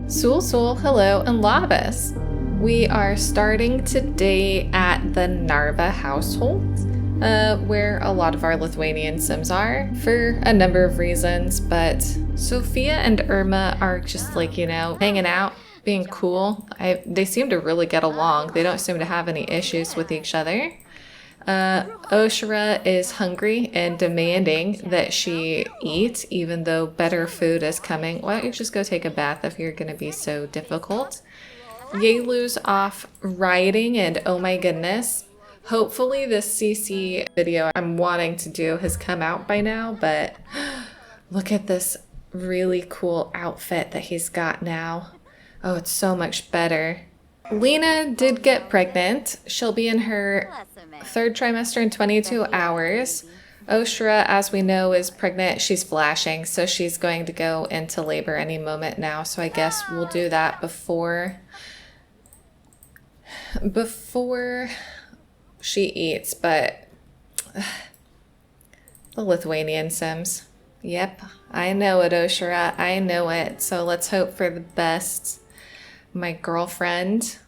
Sul, hello, and Labas. We are starting today at the Narva household, where a lot of our Lithuanian Sims are, for a number of reasons, but Sofija and Irma are just like, hanging out, being cool. They seem to really get along. They don't seem to have any issues with each other. Aušra is hungry and demanding that she eat, even though better food is coming. Why don't you just go take a bath if you're going to be so difficult? Yelu's off riding, and oh my goodness, hopefully this CC video I'm wanting to do has come out by now, but look at this really cool outfit that he's got now. Oh, it's so much better. Lena did get pregnant. She'll be in her third trimester in 22 hours. Aušra, as we know, is pregnant. She's flashing, so she's going to go into labor any moment now. So I guess we'll do that before she eats. But the Lithuanian Sims. Yep, I know it, Aušra. I know it. So let's hope for the best. My girlfriend.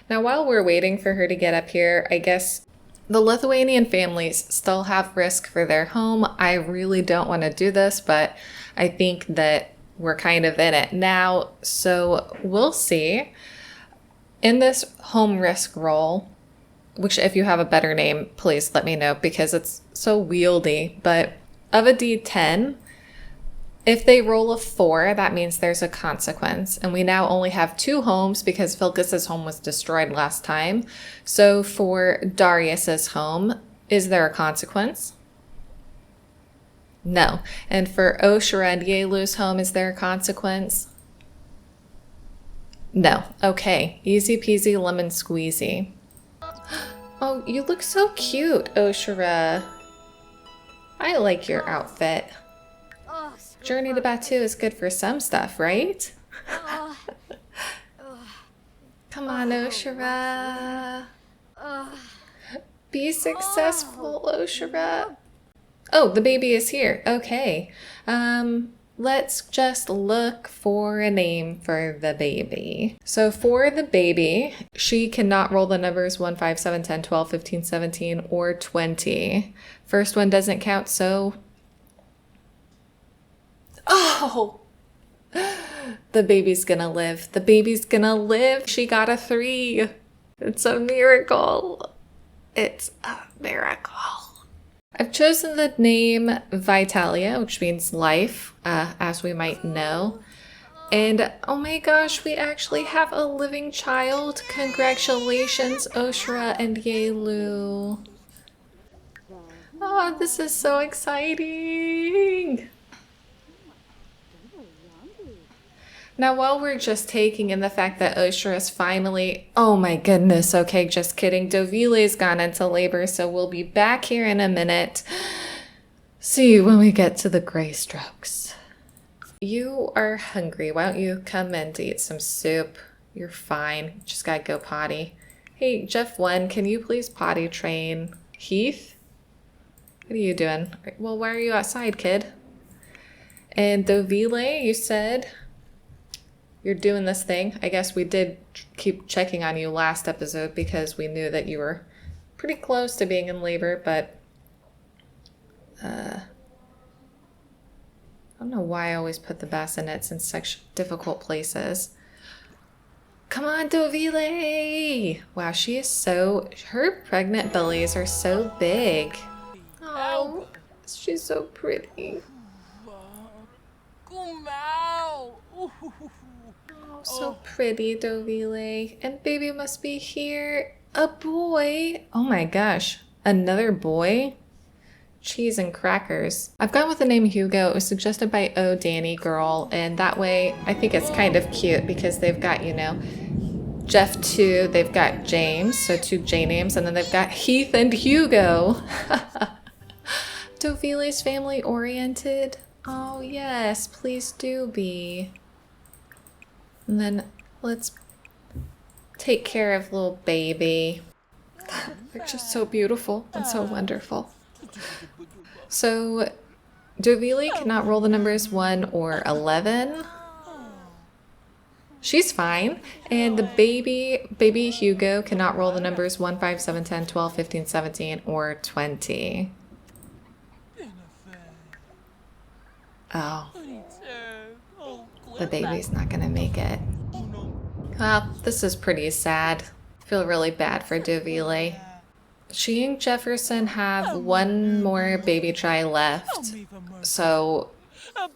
Now, while we're waiting for her to get up here, I guess the Lithuanian families still have risk for their home. I really don't want to do this, but I think that we're kind of in it now, so we'll see. In this home risk roll, which if you have a better name, please let me know because it's so wieldy, but of a D10, if they roll a 4, that means there's a consequence. And we now only have 2 homes because Vilkas's home was destroyed last time. So for Darius's home, is there a consequence? No. And for Aušra and Yelu's home, is there a consequence? No. Okay. Easy peasy lemon squeezy. Oh, you look so cute, Aušra. I like your outfit. Journey to Batu is good for some stuff, right? Come on, Aušra. Be successful, Aušra. Oh, the baby is here. Okay. Let's just look for a name for the baby. So for the baby, she cannot roll the numbers 1, 5, 7, 10, 12, 15, 17, or 20. First one doesn't count, so... Oh, the baby's gonna live. The baby's gonna live. She got a 3. It's a miracle. It's a miracle. I've chosen the name Vitalia, which means life, as we might know. And oh my gosh, we actually have a living child. Congratulations, Aušra and Yelu. Oh, this is so exciting. Now, while we're just taking in the fact that Aušra is finally... Oh my goodness, okay, just kidding. Dovile's gone into labor, so we'll be back here in a minute. See you when we get to the gray strokes. You are hungry. Why don't you come in to eat some soup? You're fine. Just gotta go potty. Hey, Jeff1, can you please potty train Heath? What are you doing? Well, why are you outside, kid? And Dovilė, you said... You're doing this thing. I guess we did keep checking on you last episode because we knew that you were pretty close to being in labor, but I don't know why I always put the bassinets in such difficult places. Come on, Dovilė! Wow, she is so... Her pregnant bellies are so big. Oh, she's so pretty. So pretty, Dovilė. And baby must be here. A boy. Oh my gosh. Another boy? Cheese and crackers. I've gone with the name Hugo. It was suggested by Oh Danny Girl. And that way, I think it's kind of cute because they've got, Jeff 2. They've got James. So 2 J names. And then they've got Heath and Hugo. Dovile's family oriented. Oh yes, please do be. And then let's take care of little baby. They're just so beautiful and so wonderful. So Dovilė cannot roll the numbers 1 or 11. She's fine. And the baby Hugo cannot roll the numbers 1, 5, 7, 10, 12, 15, 17, or 20. Oh. The baby's not gonna make it. Well, this is pretty sad. I feel really bad for Dovilė. She and Jefferson have one more baby try left, so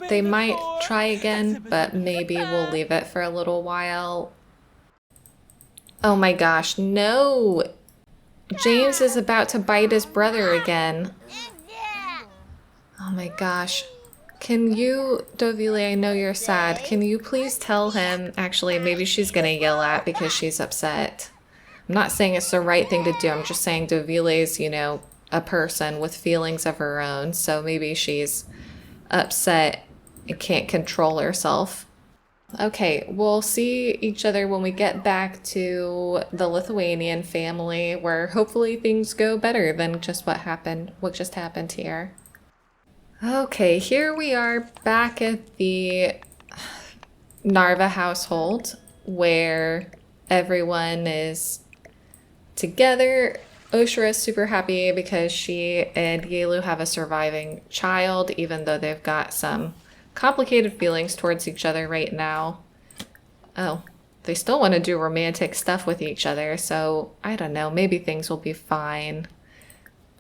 they might try again, but maybe we'll leave it for a little while. Oh my gosh, no! James is about to bite his brother again. Oh my gosh. Can you, Dovilė, I know you're sad. Can you please tell him, actually, maybe she's gonna yell at because she's upset. I'm not saying it's the right thing to do. I'm just saying Dovilė's, you know, a person with feelings of her own. So maybe she's upset and can't control herself. Okay, we'll see each other when we get back to the Lithuanian family, where hopefully things go better than just what just happened here. Okay, here we are back at the Narva household, where everyone is together. Aušra is super happy because she and Yelu have a surviving child, even though they've got some complicated feelings towards each other right now. Oh, they still want to do romantic stuff with each other, so I don't know, maybe things will be fine.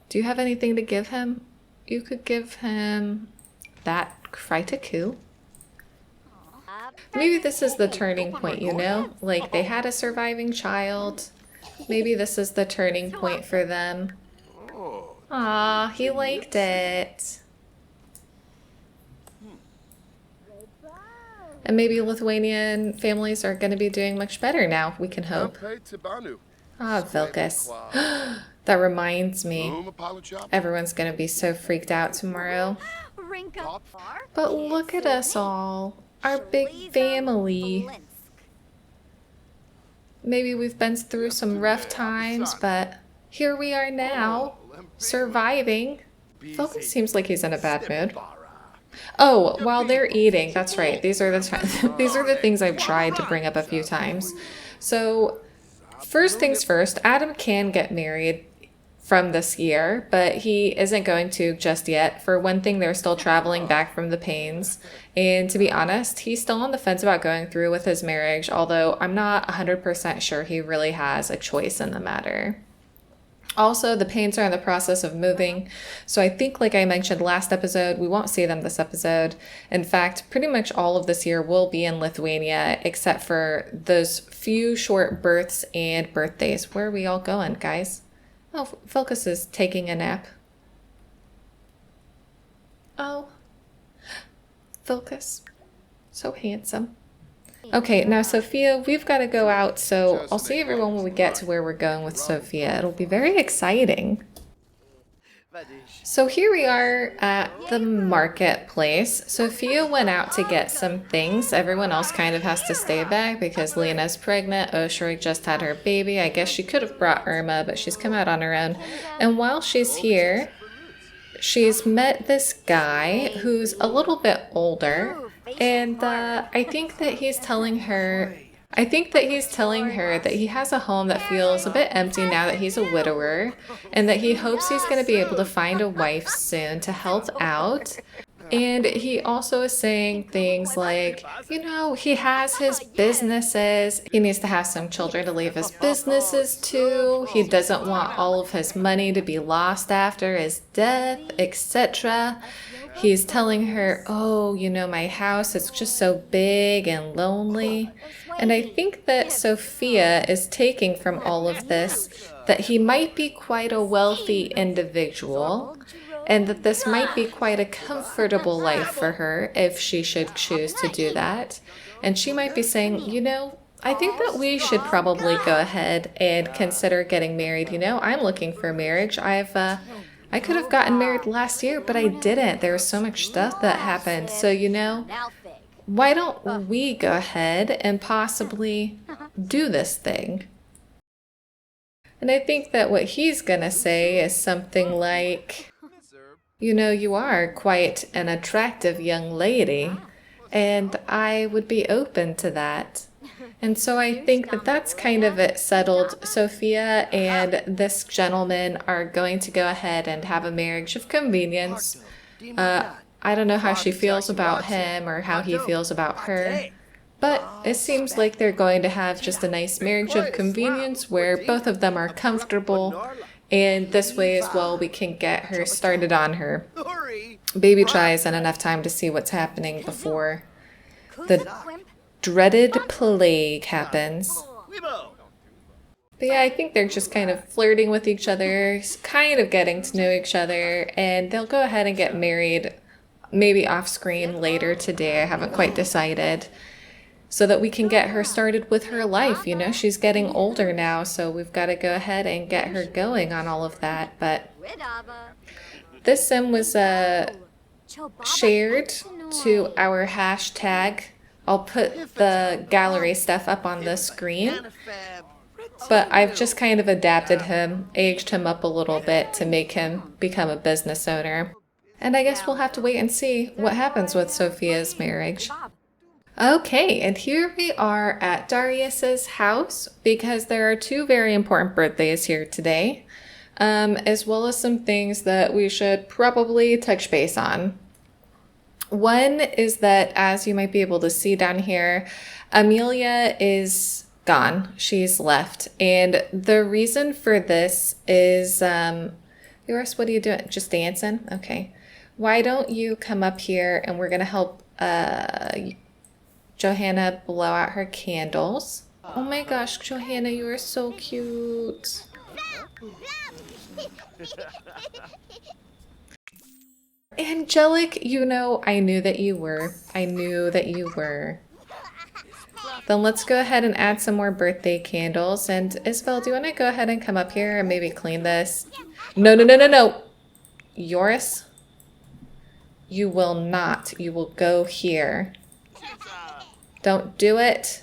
Do you have anything to give him? You could give him that Freitaku. Maybe this is the turning point, you know? Like, they had a surviving child. Maybe this is the turning point for them. Aw, he liked it. And maybe Lithuanian families are going to be doing much better now, we can hope. Ah, Vilkas. That reminds me. Everyone's going to be so freaked out tomorrow. But look at us all. Our big family. Maybe we've been through some rough times, but here we are now, surviving. Vilkas seems like he's in a bad mood. Oh, while they're eating, that's right. These are the things I've tried to bring up a few times. So, first things first, Adam can get married from this year, but he isn't going to just yet. For one thing, they're still traveling back from the Pains. And to be honest, he's still on the fence about going through with his marriage, although I'm not 100% sure he really has a choice in the matter. Also, the Pains are in the process of moving, so I think, like I mentioned last episode, we won't see them this episode. In fact, pretty much all of this year will be in Lithuania, except for those few short births and birthdays. Where are we all going, guys? Oh, Vilkas is taking a nap. Oh, Vilkas, so handsome. Okay, now Sofia, we've got to go out, so I'll see everyone when we get to where we're going with Sofia. It'll be very exciting. So here we are at the marketplace. Sofia went out to get some things. Everyone else kind of has to stay back because Lena's pregnant. Aušra just had her baby. I guess she could have brought Irma, but she's come out on her own. And while she's here, she's met this guy who's a little bit older. And I think that he's telling her that he has a home that feels a bit empty now that he's a widower, and that he hopes he's going to be able to find a wife soon to help out. And he also is saying things like, you know, he has his businesses. He needs to have some children to leave his businesses to. He doesn't want all of his money to be lost after his death, etc. He's telling her, oh, you know, my house is just so big and lonely. And I think that Sofia is taking from all of this that he might be quite a wealthy individual, and that this might be quite a comfortable life for her if she should choose to do that. And she might be saying, you know, I think that we should probably go ahead and consider getting married. You know, I'm looking for marriage. I could have gotten married last year, but I didn't. There was so much stuff that happened. So, you know, why don't we go ahead and possibly do this thing? And I think that what he's gonna say is something like, you know, you are quite an attractive young lady, and I would be open to that. And so I think that that's kind of it settled. Sofia and this gentleman are going to go ahead and have a marriage of convenience. I don't know how she feels about him or how he feels about her, but it seems like they're going to have just a nice marriage of convenience where both of them are comfortable, and this way as well we can get her started on her baby tries and enough time to see what's happening before the dreaded plague happens. But yeah, I think they're just kind of flirting with each other, kind of getting to know each other, and they'll go ahead and get married maybe off screen later today. I haven't quite decided. So that we can get her started with her life. You know, she's getting older now, so we've got to go ahead and get her going on all of that. But this sim was shared to our hashtag. I'll put the gallery stuff up on the screen. But I've just kind of adapted him, aged him up a little bit to make him become a business owner. And I guess we'll have to wait and see what happens with Sofia's marriage. Okay, and here we are at Darius's house because there are two very important birthdays here today, as well as some things that we should probably touch base on. One is that, as you might be able to see down here, Amelija is gone. She's left. And the reason for this is, Joris, what are you doing? Just dancing? Okay. Why don't you come up here and we're going to help Johanna blow out her candles. Oh my gosh, Johanna, you are so cute. Angelic, you know, I knew that you were. I knew that you were. Then let's go ahead and add some more birthday candles. And Isabel, do you want to go ahead and come up here and maybe clean this? No, no, no, no, no. Joris, you will not. You will go here. Don't do it.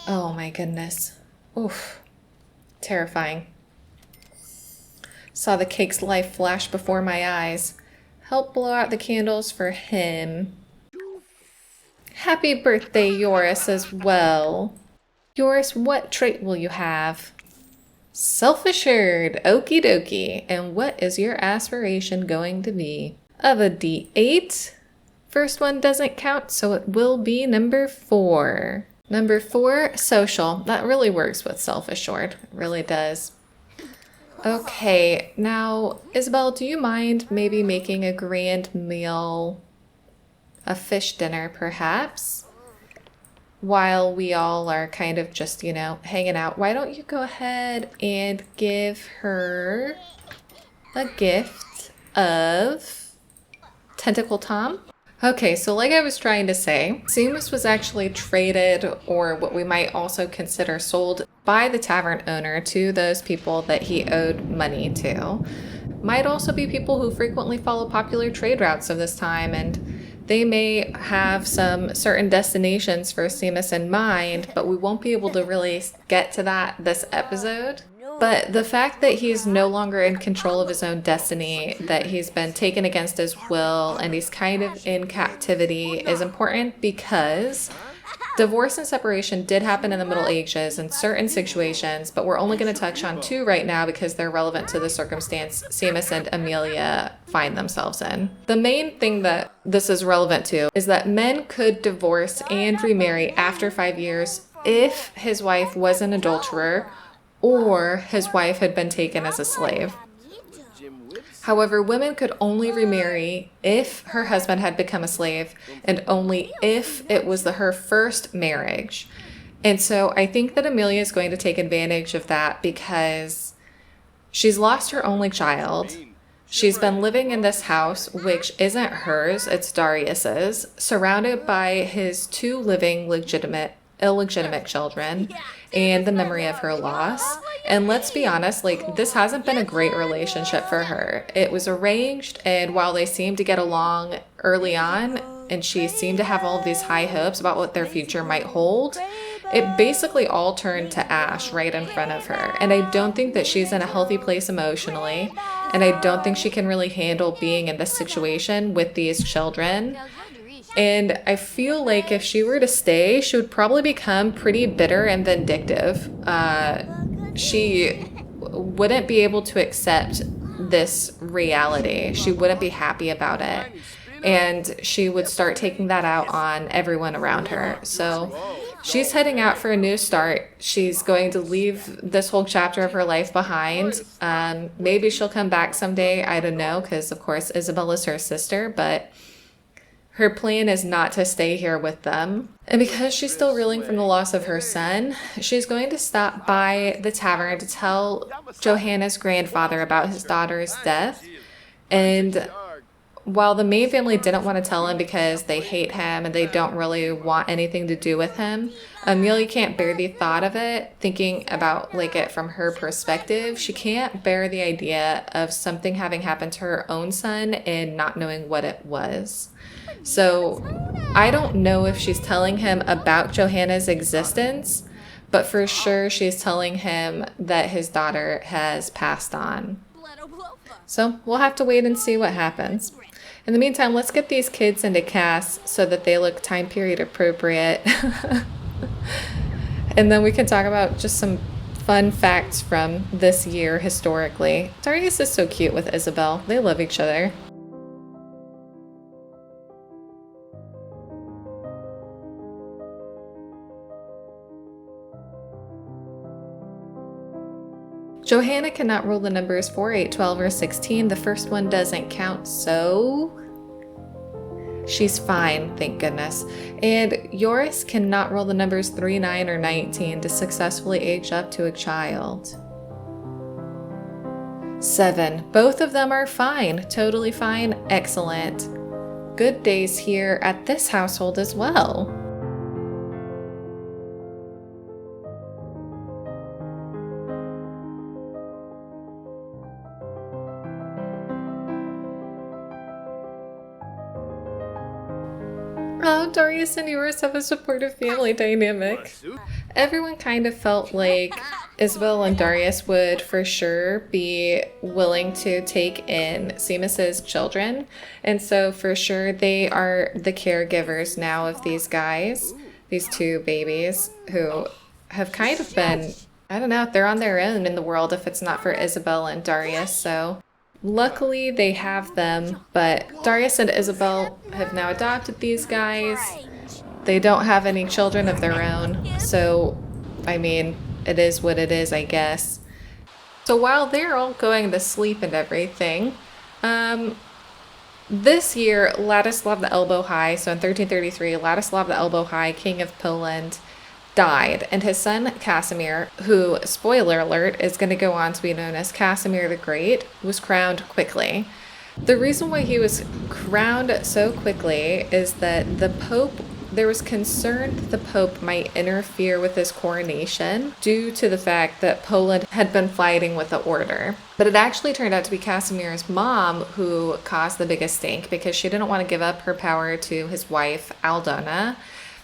Oh my goodness. Oof. Terrifying. Saw the cake's life flash before my eyes. Help blow out the candles for him. Happy birthday, Joris, as well. Joris, what trait will you have? Self-assured. Okie dokie. And what is your aspiration going to be? Of a D8? First one doesn't count, so it will be number 4. Number 4, social. That really works with self-assured. It really does. Okay, now, Isabel, do you mind maybe making a grand meal, a fish dinner perhaps, while we all are kind of just, you know, hanging out? Why don't you go ahead and give her a gift of Tentacle Tom? Okay, so like I was trying to say, Simas was actually traded, or what we might also consider sold, by the tavern owner to those people that he owed money to. Might also be people who frequently follow popular trade routes of this time, and they may have some certain destinations for Simas in mind, but we won't be able to really get to that this episode. But the fact that he's no longer in control of his own destiny, that he's been taken against his will, and he's kind of in captivity is important because divorce and separation did happen in the Middle Ages in certain situations, but we're only going to touch on 2 right now because they're relevant to the circumstance Simas and Amelija find themselves in. The main thing that this is relevant to is that men could divorce and remarry after 5 years if his wife was an adulterer or his wife had been taken as a slave. However, women could only remarry if her husband had become a slave and only if it was her first marriage. And so I think that Amelija is going to take advantage of that because she's lost her only child. She's been living in this house, which isn't hers, it's Darius's, surrounded by his 2 living illegitimate children and the memory of her loss. And let's be honest, like, this hasn't been a great relationship for her. It was arranged, and while they seemed to get along early on and she seemed to have all of these high hopes about what their future might hold, it basically all turned to ash right in front of her. And I don't think that she's in a healthy place emotionally, and I don't think she can really handle being in this situation with these children. And I feel like if she were to stay, she would probably become pretty bitter and vindictive. She wouldn't be able to accept this reality. She wouldn't be happy about it. And she would start taking that out on everyone around her. So she's heading out for a new start. She's going to leave this whole chapter of her life behind. Maybe she'll come back someday. I don't know, because of course Isabel is her sister, but her plan is not to stay here with them. And because she's still reeling from the loss of her son, she's going to stop by the tavern to tell Johanna's grandfather about his daughter's death. And while the main family didn't want to tell him because they hate him and they don't really want anything to do with him, Amelia can't bear the thought of it, thinking about like it from her perspective. She can't bear the idea of something having happened to her own son and not knowing what it was. So I don't know if she's telling him about Johanna's existence, but for sure she's telling him that his daughter has passed on. So we'll have to wait and see what happens. In the meantime, let's get these kids into casts so that they look time period appropriate. And then we can talk about just some fun facts from this year historically. Darius is so cute with Isabel. They love each other. Johanna cannot roll the numbers 4, 8, 12, or 16. The first one doesn't count, so she's fine, thank goodness. And Joris cannot roll the numbers 3, 9, or 19 to successfully age up to a child. 7. Both of them are fine, totally fine, excellent. Good days here at this household as well. Oh, Darius and Joris have a supportive family dynamic. Everyone kind of felt like Isabel and Darius would for sure be willing to take in Simas's children. And so for sure they are the caregivers now of these guys, these two babies who have kind of been, I don't know, they're on their own in the world if it's not for Isabel and Darius. So luckily they have them, but Darius and Isabel have now adopted these guys. They don't have any children of their own, so I mean, it is what it is, I guess. So while they're all going to sleep and everything, this year Ladislav the Elbow High, so in 1333, Ladislav the Elbow High, King of Poland, died, and his son Casimir, who, spoiler alert, is going to go on to be known as Casimir the Great, was crowned quickly. The reason why he was crowned so quickly is that there was concern that the Pope might interfere with his coronation due to the fact that Poland had been fighting with the order. But it actually turned out to be Casimir's mom who caused the biggest stink because she didn't want to give up her power to his wife, Aldona,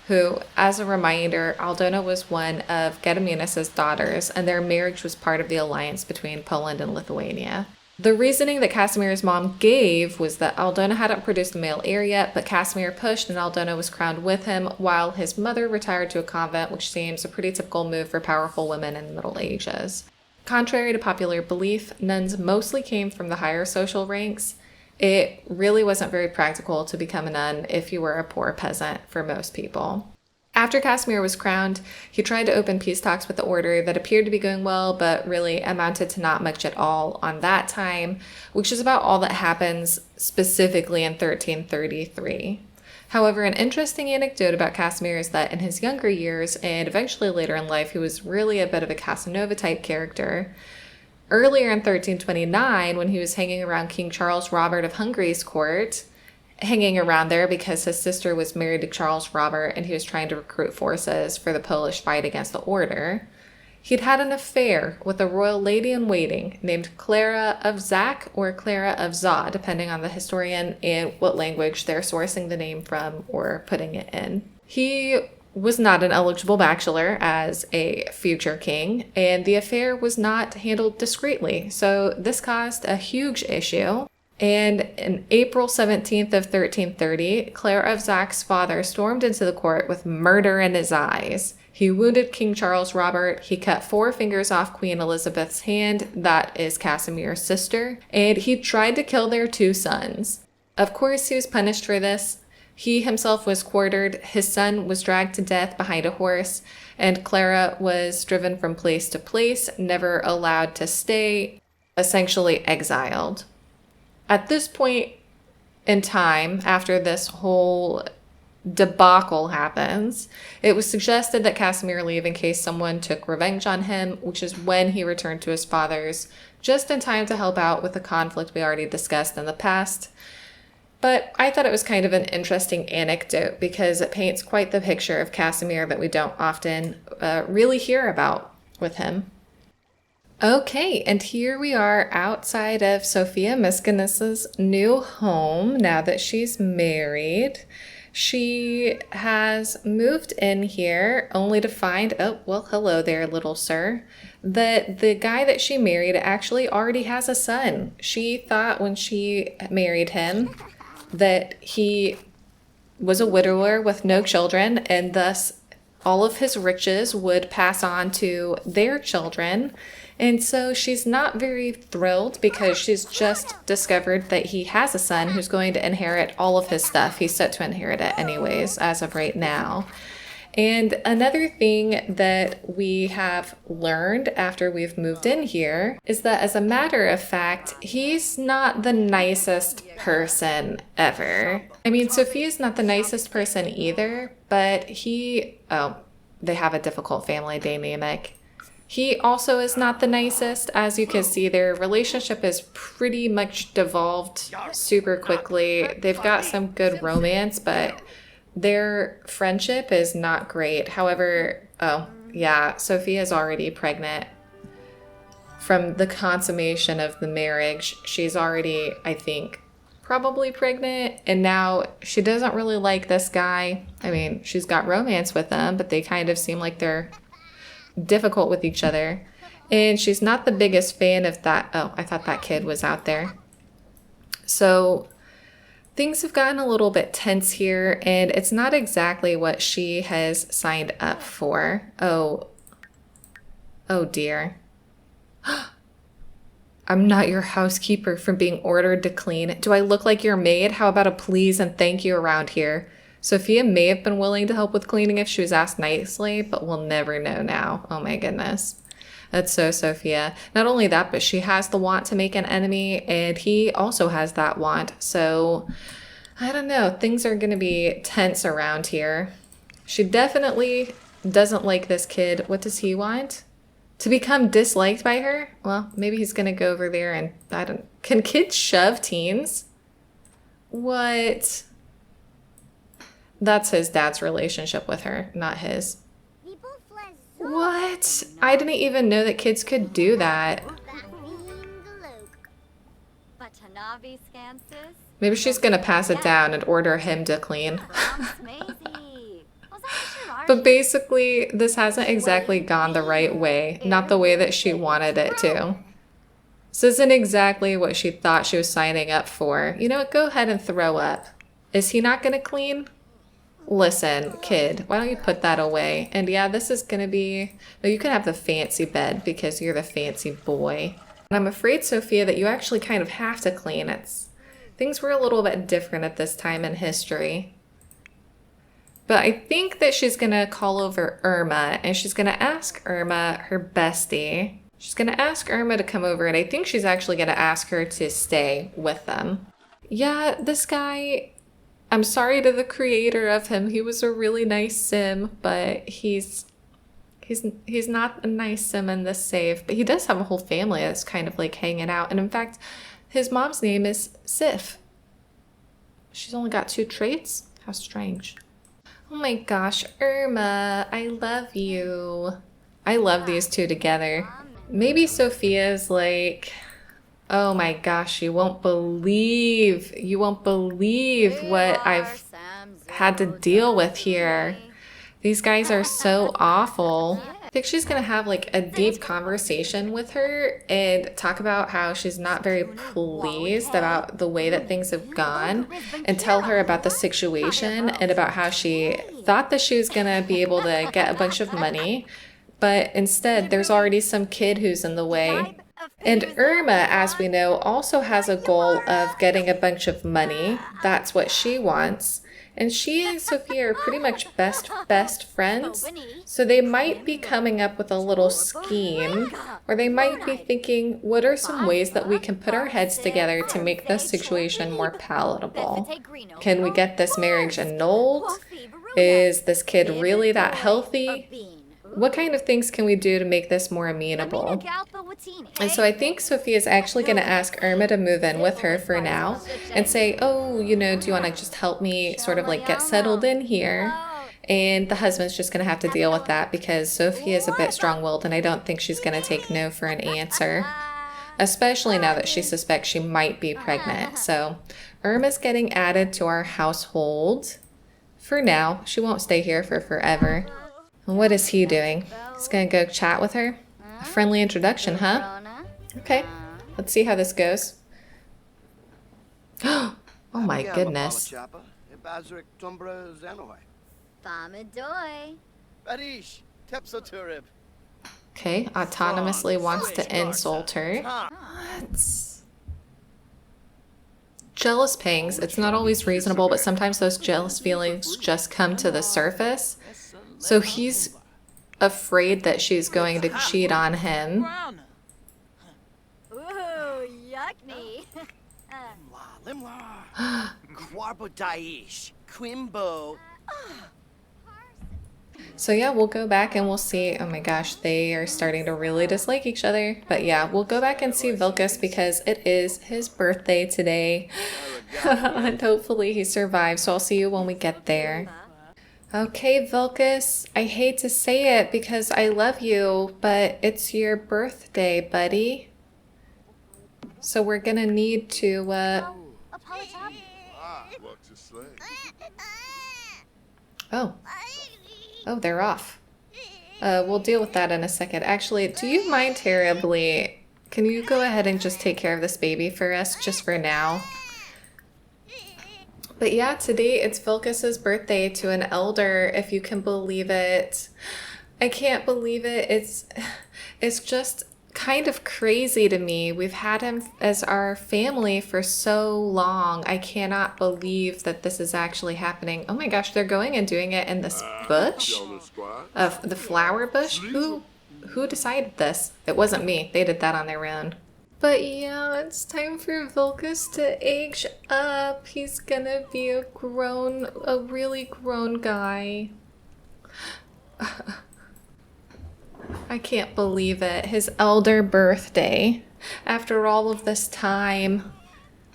who, as a reminder, Aldona was one of Gediminas' daughters, and their marriage was part of the alliance between Poland and Lithuania. The reasoning that Casimir's mom gave was that Aldona hadn't produced a male heir yet, but Casimir pushed and Aldona was crowned with him, while his mother retired to a convent, which seems a pretty typical move for powerful women in the Middle Ages. Contrary to popular belief, nuns mostly came from the higher social ranks. It really wasn't very practical to become a nun if you were a poor peasant for most people. After Casimir was crowned, he tried to open peace talks with the order that appeared to be going well, but really amounted to not much at all on that time, which is about all that happens specifically in 1333. However, an interesting anecdote about Casimir is that in his younger years, and eventually later in life, he was really a bit of a Casanova-type character. Earlier in 1329, when he was hanging around King Charles Robert of Hungary's court, hanging around there because his sister was married to Charles Robert and he was trying to recruit forces for the Polish fight against the order, he'd had an affair with a royal lady-in-waiting named Clara of Zach or Clara of Za, depending on the historian and what language they're sourcing the name from or putting it in. He was not an eligible bachelor as a future king, and the affair was not handled discreetly, so this caused a huge issue. And in April 17th of 1330, Clare of Zach's father stormed into the court with murder in his eyes. He wounded King Charles Robert. He cut 4 fingers off Queen Elizabeth's hand, that is Casimir's sister, and he tried to kill their 2 sons. Of course, he was punished for this. He himself was quartered, his son was dragged to death behind a horse, and Clara was driven from place to place, never allowed to stay, essentially exiled. At this point in time, after this whole debacle happens, it was suggested that Casimir leave in case someone took revenge on him, which is when he returned to his father's, just in time to help out with the conflict we already discussed in the past. But I thought it was kind of an interesting anecdote because it paints quite the picture of Casimir that we don't often really hear about with him. Okay, and here we are outside of Sofija Miskinis's new home now that she's married. She has moved in here only to find, oh, well, hello there, little sir, that the guy that she married actually already has a son. She thought when she married him that he was a widower with no children, and thus all of his riches would pass on to their children. And so she's not very thrilled because she's just discovered that he has a son who's going to inherit all of his stuff. He's set to inherit it anyways, as of right now. And another thing that we have learned after we've moved in here is that, as a matter of fact, he's not the nicest person ever. I mean, Sofia's not the nicest person either, but they have a difficult family dynamic. He also is not the nicest. As you can see, their relationship is pretty much devolved super quickly. They've got some good romance, but their friendship is not great. However, Sofia's already pregnant. From the consummation of the marriage, she's already, I think, probably pregnant. And now she doesn't really like this guy. I mean, she's got romance with him, but they kind of seem like they're difficult with each other. And she's not the biggest fan of that. Oh, I thought that kid was out there. So things have gotten a little bit tense here, and it's not exactly what she has signed up for. Oh dear. I'm not your housekeeper from being ordered to clean. Do I look like your maid? How about a please and thank you around here? Sofija may have been willing to help with cleaning if she was asked nicely, but we'll never know now. Oh my goodness. That's so Sofija. Not only that, but she has the want to make an enemy, and he also has that want. So, I don't know. Things are going to be tense around here. She definitely doesn't like this kid. What does he want? To become disliked by her? Well, maybe he's going to go over there and, can kids shove teens? What? That's his dad's relationship with her, not his. What? I didn't even know that kids could do that. Maybe she's gonna pass it down and order him to clean. But basically, this hasn't exactly gone the right way. Not the way that she wanted it to. This isn't exactly what she thought she was signing up for. You know what? Go ahead and throw up. Is he not gonna clean? Listen, kid, why don't you put that away? And yeah, this is gonna be... No, you can have the fancy bed because you're the fancy boy. And I'm afraid, Sofija, that you actually kind of have to clean. Things were a little bit different at this time in history. But I think that she's gonna call over Irma, and she's gonna ask Irma, her bestie. She's gonna ask Irma to come over, and I think she's actually gonna ask her to stay with them. Yeah, this guy... I'm sorry to the creator of him. He was a really nice sim, but he's not a nice sim in this save. But he does have a whole family that's kind of like hanging out. And in fact, his mom's name is Sif. She's only got 2 traits? How strange. Oh my gosh, Irma, I love you. I love these two together. Maybe Sofia's like... Oh my gosh, you won't believe what I've had to deal with here. These guys are so awful. I think she's gonna have like a deep conversation with her and talk about how she's not very pleased about the way that things have gone, and tell her about the situation and about how she thought that she was gonna be able to get a bunch of money, but instead there's already some kid who's in the way. And Irma, as we know, also has a goal of getting a bunch of money. That's what she wants. And she and Sofia are pretty much best friends. So they might be coming up with a little scheme, or they might be thinking, what are some ways that we can put our heads together to make this situation more palatable? Can we get this marriage annulled? Is this kid really that healthy? What kind of things can we do to make this more amenable? And so I think Sofia is actually going to ask Irma to move in with her for now and say, oh, you know, do you want to just help me sort of like get settled in here? And the husband's just going to have to deal with that because Sofia is a bit strong-willed and I don't think she's going to take no for an answer, especially now that she suspects she might be pregnant. So Irma's getting added to our household for now. She won't stay here for forever. And what is he doing? He's gonna go chat with her? A friendly introduction, huh? Okay, let's see how this goes. Oh my goodness. Okay, autonomously wants to insult her. What? Jealous pangs. It's not always reasonable, but sometimes those jealous feelings just come to the surface. So he's afraid that she's going to cheat on him. So yeah, we'll go back and we'll see. Oh my gosh, they are starting to really dislike each other. But yeah, we'll go back and see Vilkas because it is his birthday today. And hopefully he survives. So I'll see you when we get there. Okay, Vilkas, I hate to say it because I love you, but it's your birthday, buddy. So we're gonna need to, Oh, they're off. We'll deal with that in a second. Actually, do you mind terribly? Can you go ahead and just take care of this baby for us, just for now? But yeah, today it's Vilkas's birthday to an elder, if you can believe it. I can't believe it. It's just kind of crazy to me. We've had him as our family for so long. I cannot believe that this is actually happening. Oh my gosh, they're going and doing it in this bush? Of the flower bush? Who decided this? It wasn't me. They did that on their own. But yeah, it's time for Vilkas to age up. He's gonna be a really grown guy. I can't believe it. His elder birthday after all of this time.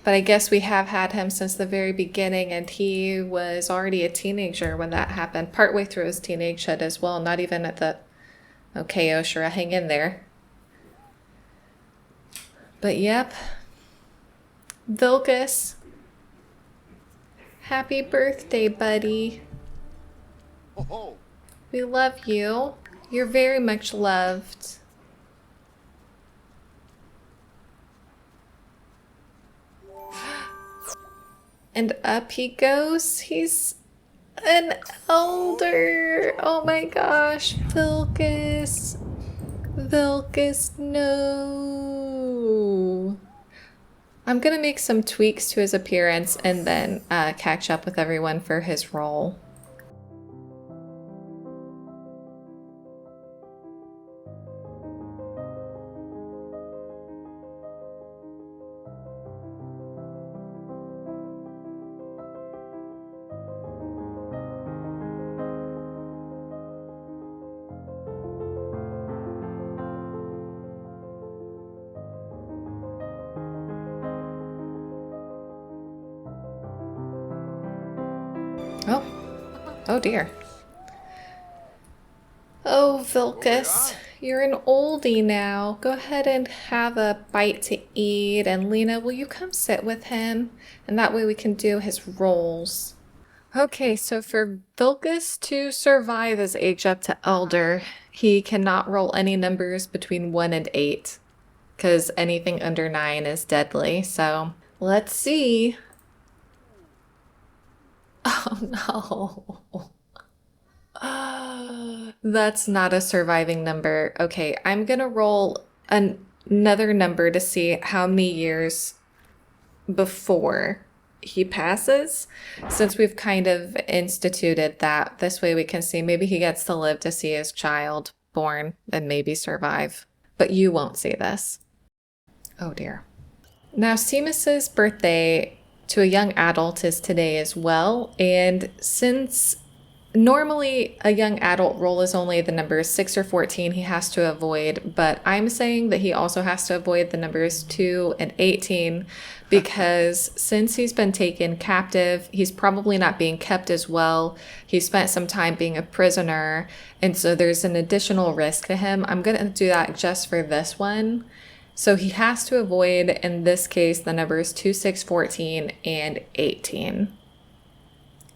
But I guess we have had him since the very beginning, and he was already a teenager when that happened. Partway through his teenagehood as well, not even at the... Okay, Aušra, hang in there. But yep, Vilkas, happy birthday, buddy. We love you. You're very much loved. And up he goes. He's an elder. Oh my gosh, Vilkas. Vilkas, no. I'm gonna make some tweaks to his appearance and then catch up with everyone for his role. Oh dear. Oh, Vilkas, you're an oldie now. Go ahead and have a bite to eat. And Lena, will you come sit with him? And that way we can do his roles. Okay, so for Vilkas to survive his age up to Elder, he cannot roll any numbers between 1 and 8, because anything under 9 is deadly. So let's see. Oh no. That's not a surviving number. Okay, I'm gonna roll another number to see how many years before he passes, since we've kind of instituted that. This way we can see maybe he gets to live to see his child born and maybe survive. But you won't see this. Oh dear. Now, Simas's birthday to a young adult is today as well, and since normally a young adult roll is only the numbers 6 or 14 he has to avoid, but I'm saying that he also has to avoid the numbers 2 and 18 because since he's been taken captive, he's probably not being kept as well. He spent some time being a prisoner, and so there's an additional risk to him. I'm going to do that just for this one. So he has to avoid, in this case, the numbers 2, 6, 14, and 18.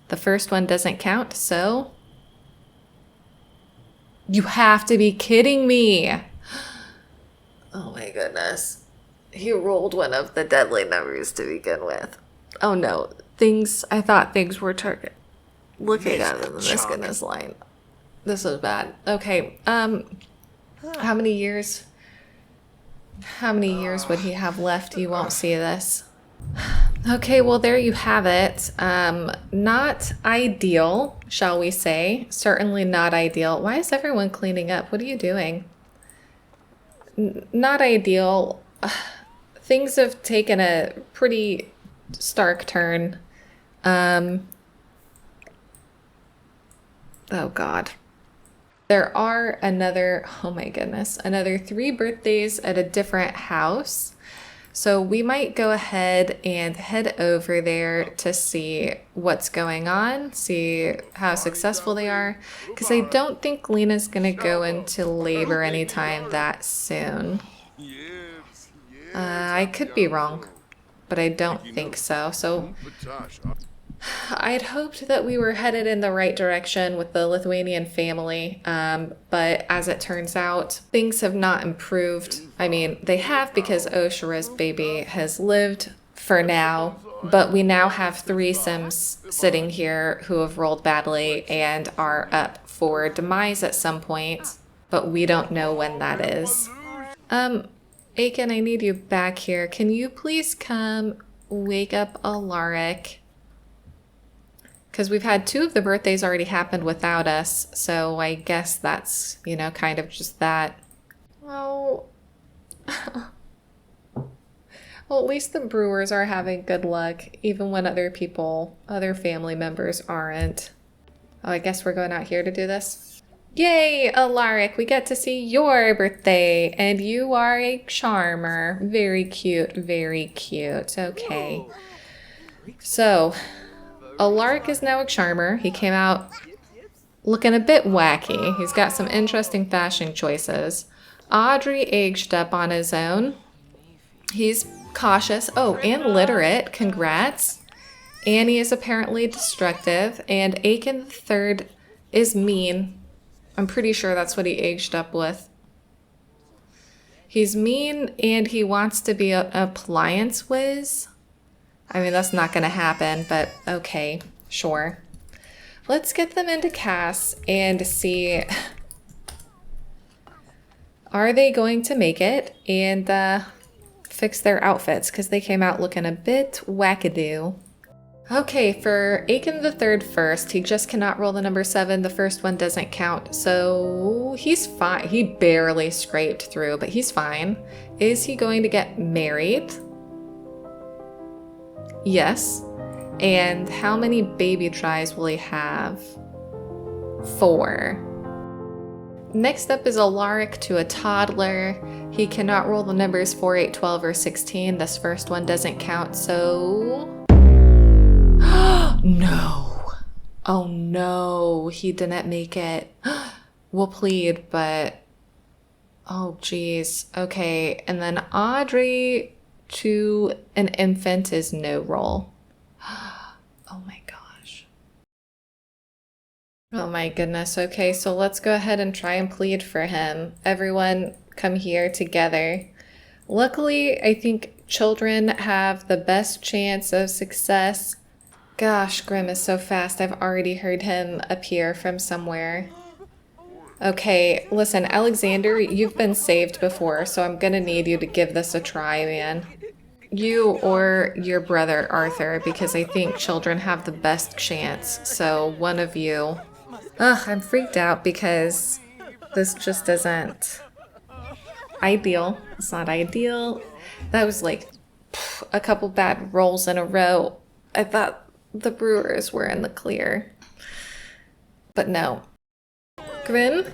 The first one doesn't count, so... You have to be kidding me! Oh my goodness. He rolled one of the deadly numbers to begin with. Oh no, I thought things were looking at the Miskinis line. This is bad. Okay, how many years would he have left? You won't see this. Okay, well, there you have it. Not ideal, shall we say. Certainly not ideal. Why is everyone cleaning up? What are you doing? Not ideal. Things have taken a pretty stark turn. Oh, God. There are another 3 birthdays at a different house. So we might go ahead and head over there to see what's going on, see how successful they are, because I don't think Lena's going to go into labor anytime that soon. I could be wrong, but I don't think so. So I'd hoped that we were headed in the right direction with the Lithuanian family, but as it turns out, things have not improved. I mean, they have because Aušra's baby has lived for now, but we now have 3 Sims sitting here who have rolled badly and are up for demise at some point, but we don't know when that is. Aiken, I need you back here. Can you please come wake up Alaric? Because we've had 2 of the birthdays already happened without us, so I guess that's, kind of just that. Oh. Well, at least the Brewers are having good luck, even when other family members aren't. Oh, I guess we're going out here to do this. Yay, Alaric, we get to see your birthday, and you are a charmer. Very cute, very cute. Okay. So... Alaric is now a charmer. He came out looking a bit wacky. He's got some interesting fashion choices. Audrey aged up on his own. He's cautious. Oh, and literate. Congrats. Annie is apparently destructive. And Aiken III is mean. I'm pretty sure that's what he aged up with. He's mean and he wants to be an appliance whiz. I mean, that's not going to happen, but okay, sure. Let's get them into Cass and see, are they going to make it and fix their outfits, because they came out looking a bit wackadoo. Okay, for Aiken III first, he just cannot roll the number 7. The first one doesn't count, so he's fine. He barely scraped through, but he's fine. Is he going to get married? Yes. And how many baby tries will he have? 4. Next up is Alaric to a toddler. He cannot roll the numbers 4, 8, 12, or 16. This first one doesn't count, so... No. Oh no, he didn't make it. We'll plead, but... Oh geez. Okay, and then Audrey to an infant is no roll. Oh my gosh. Oh my goodness. Okay, so let's go ahead and try and plead for him. Everyone come here together. Luckily, I think children have the best chance of success. Gosh, Grim is so fast. I've already heard him appear from somewhere. Okay, listen, Alexander, you've been saved before, so I'm gonna need you to give this a try, man. You or your brother, Arthur, because I think children have the best chance. So one of you. Ugh, I'm freaked out because this just isn't ideal. It's not ideal. That was like a couple bad rolls in a row. I thought the Brewers were in the clear. But no. Grim?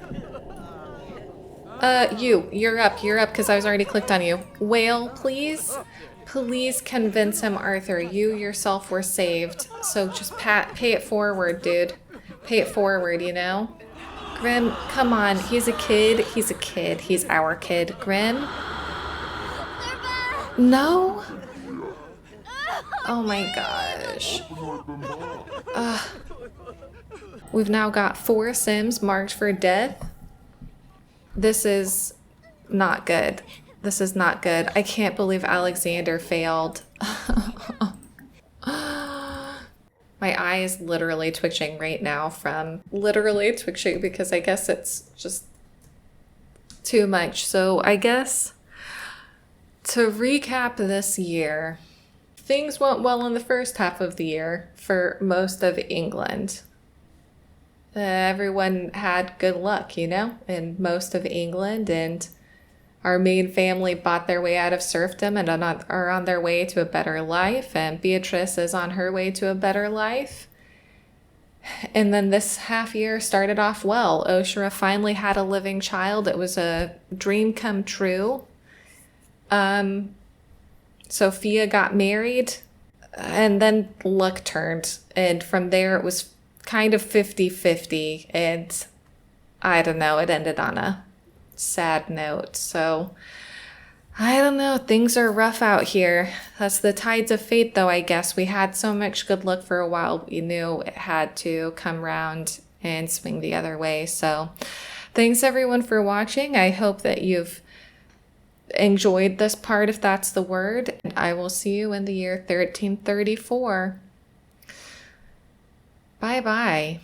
You're up, because I was already clicked on you. Whale, please? Please convince him, Arthur. You yourself were saved. So just pay it forward, dude. Pay it forward, you know? Grim, come on. He's a kid. He's a kid. He's our kid. Grim? No? Oh my gosh. We've now got 4 Sims marked for death. This is not good. This is not good. I can't believe Alexander failed. My eye is literally twitching right now from literally twitching because I guess it's just too much. So I guess to recap this year, things went well in the first half of the year for most of England. Everyone had good luck, you know, in most of England, and our main family bought their way out of serfdom and are on their way to a better life, and Beatrice is on her way to a better life. And then this half year started off well. Aušra finally had a living child. It was a dream come true. Sofia got married, and then luck turned, and from there it was kind of 50-50, and I don't know, it ended on a sad note. So I don't know, things are rough out here. That's the tides of fate, though. I guess we had so much good luck for a while, we knew it had to come round and swing the other way. So thanks everyone for watching. I hope that you've enjoyed this part, if that's the word. I will see you in the year 1334. Bye bye.